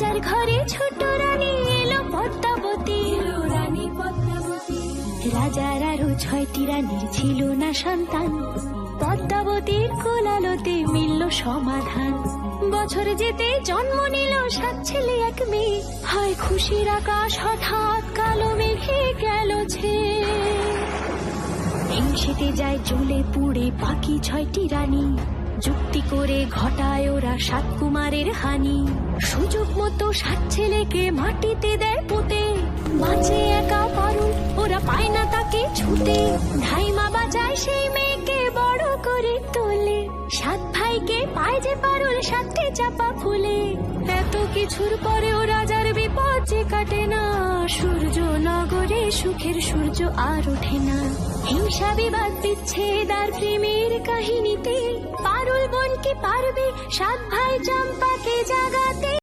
রাজার ঘরে ছোট রানী এলো পদ্মাবতী। রাজার আরো 6টি রানীর ছিল না সন্তান, পদ্মাবতীর কোলালোতে মিলল সমাধান। বছর যেতে জন্ম নিল 7 ছেলে 1 মেয়ে, হয় খুশির আকাশ হঠাৎ কালো মেঘে গেল ছেয়ে। হিংসেতে যায় জ্বলে পুড়ে বাকি 6টি রানী, যুক্তি করে ঘটায় ওরা 7 কুমারের হানি। সুযোগ মতো 7 ছেলেকে মাটিতে দেয় পুঁতে, বাঁচে একা পারুল ওরা পায় না তাকে ছুতে। ধাইমা বাজায় সেই মেয়েকে বড় করে তোলে, 7 ভাইকে পায় যে পারুল 7টে চাপা ফুলে। এত কিছুর পরেও রাজার বিপদ যে কাটে না, সূর্য নগরে সুখের সূর্য আর ওঠে না। হিংসা বিবাদ বিচ্ছেদ আর প্রেমের কাহিনীতে পারুল বোন কি পারবে 7 ভাই চম্পাকে জাগাতে।